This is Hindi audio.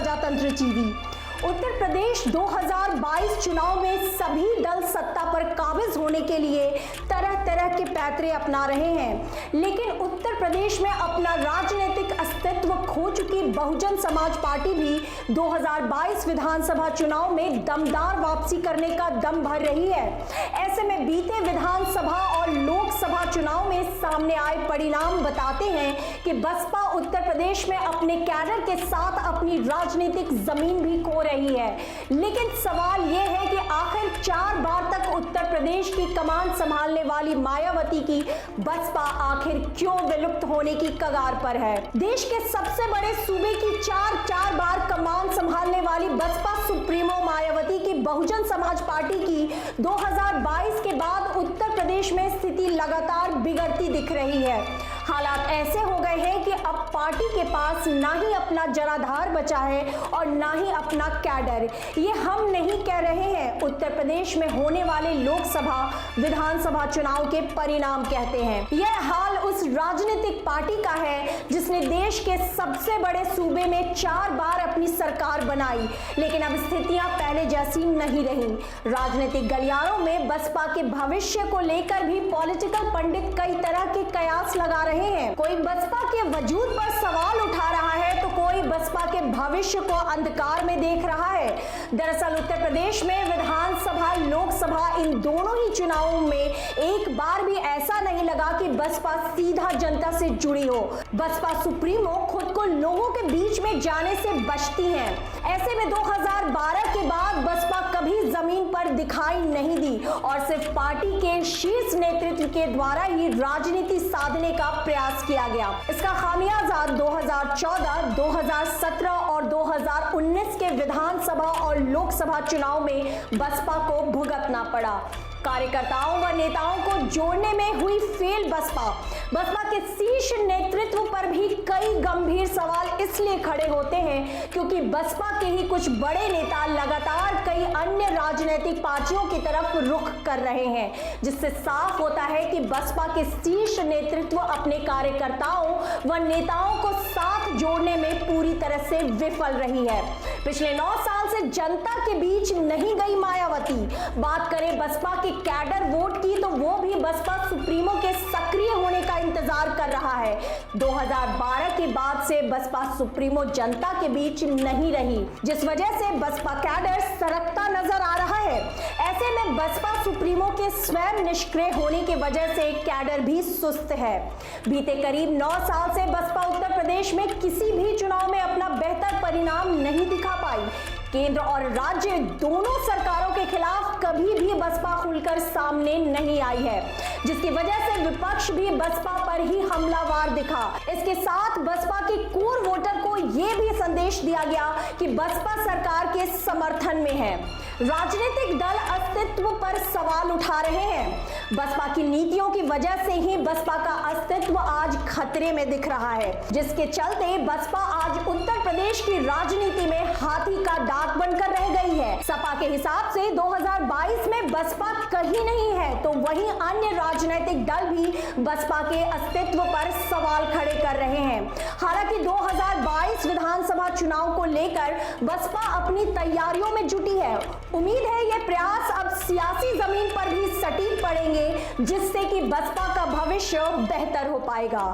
प्रजातंत्रजीवी। उत्तर प्रदेश 2022 चुनाव में सभी दल सत्ता पर काबिज होने के लिए तरह तरह के पैतरे अपना रहे हैं, लेकिन उत्तर प्रदेश में अपना राजनीतिक अस्तित्व खो चुकी बहुजन समाज पार्टी भी 2022 विधानसभा चुनाव में दमदार वापसी करने का दम भर रही है। ऐसे में बीते विधानसभा और लोकसभा चुनाव में सामने आए परिणाम बताते हैं कि बसपा उत्तर प्रदेश में अपने कैडर के साथ अपनी राजनीतिक जमीन भी खो रही है। लेकिन सवाल यह है कि आखिर 4 बार तक उत्तर प्रदेश की कमान संभालने वाली मायावती की बसपा आखिर क्यों विलुप्त होने की कगार पर है। देश के सबसे बड़े सूबे की 4 बार कमान संभालने वाली बसपा सुप्रीमो मायावती की बहुजन समाज पार्टी की 2022 के बाद उत्तर प्रदेश में स्थिति लगातार बिगड़ती दिख रही है। हालात ऐसे हो गए हैं कि अब पार्टी के पास ना ही अपना जनाधार बचा है और ना ही अपना कैडर। ये हम नहीं कह रहे हैं, उत्तर प्रदेश में होने वाले लोकसभा विधानसभा चुनाव के परिणाम कहते हैं। यह हाल उस राजनीतिक पार्टी का है जिसने देश के सबसे बड़े सूबे में 4 बार अपनी सरकार बनाई, लेकिन अब स्थितियां पहले जैसी नहीं रही। राजनीतिक गलियारों में बसपा के भविष्य को लेकर भी पॉलिटिकल पंडित कई तरह के कयास लगा रहे हैं। कोई बसपा के वजूद पर सवाल उठा रहा है तो कोई बसपा के भविष्य को अंधकार में देख रहा है। दरअसल उत्तर प्रदेश में विधानसभा लोकसभा इन दोनों ही चुनावों में एक बार भी ऐसा नहीं लगा कि बसपा सीधा जनता से जुड़ी हो। बसपा सुप्रीमो खुद को लोगों के बीच में जाने से बचती है। ऐसे में 2012 के बाद बसपा कभी जमीन पर दिखाई नहीं दी और सिर्फ पार्टी के शीर्ष नेतृत्व के द्वारा ही राजनीति साधने का प्रयास किया गया। इसका खामियाजा 2014, 2017 और 2019 के विधानसभा और लोकसभा चुनाव में बसपा को भुगतना पड़ा। कार्यकर्ताओं व नेताओं को जोड़ने में हुई फेल बसपा के शीर्ष नेतृत्व पर भी कई गंभीर सवाल इसलिए खड़े होते हैं क्योंकि बसपा के ही कुछ बड़े नेता लगातार कई अन्य राजनीतिक पार्टियों की तरफ रुख कर रहे हैं, जिससे साफ होता है कि बसपा के शीर्ष नेतृत्व अपने कार्यकर्ताओं व नेताओं को साथ जोड़ने में पूरी तरह से विफल रही है। पिछले 9 साल से जनता के बीच नहीं गई मायावती। बात करें बसपा के कैडर वोट की तो वो भी बसपा सुप्रीमो के सक्रिय होने का इंतजार कर रहा है। 2012 के बाद से बसपा सुप्रीमो जनता के बीच नहीं रही, जिस वजह से बसपा कैडर सरकता नजर आ रहा है। ऐसे में बसपा सुप्रीमो के स्वयं निष्क्रिय होने की वजह से कैडर भी सुस्त है। बीते करीब 9 साल से बसपा उत्तर प्रदेश में किसी भी चुनाव में अपना बेहतर परिणाम नहीं दिखा पाई। केंद्र और राज्य दोनों सरकारों के खिलाफ कभी भी बसपा खुलकर सामने नहीं आई है, जिसकी वजह से विपक्ष भी बसपा पर ही हमलावर दिखा। इसके साथ बसपा के कोर वोटर को यह भी संदेश दिया गया कि बसपा सरकार के समर्थन में है। राजनीतिक दल अस्तित्व पर सवाल उठा रहे हैं। बसपा की नीतियों की वजह से ही बसपा का अस्तित्व आज खतरे में दिख रहा है, जिसके चलते बसपा आज उत्तर प्रदेश की राजनीति में हाथी का दांत बनकर रह गई है। सपा के हिसाब से 2022 में बसपा कहीं नहीं है, तो वहीं अन्य राजनीतिक दल भी बसपा के अस्तित्व पर सवाल खड़े कर रहे हैं। हालांकि 2022 विधानसभा चुनाव को लेकर बसपा अपनी तैयारियों में जुटी है। उम्मीद है ये प्रयास अब सियासी जमीन पर भी सटीक पड़ेंगे, जिससे कि बसपा का भविष्य बेहतर हो पाएगा।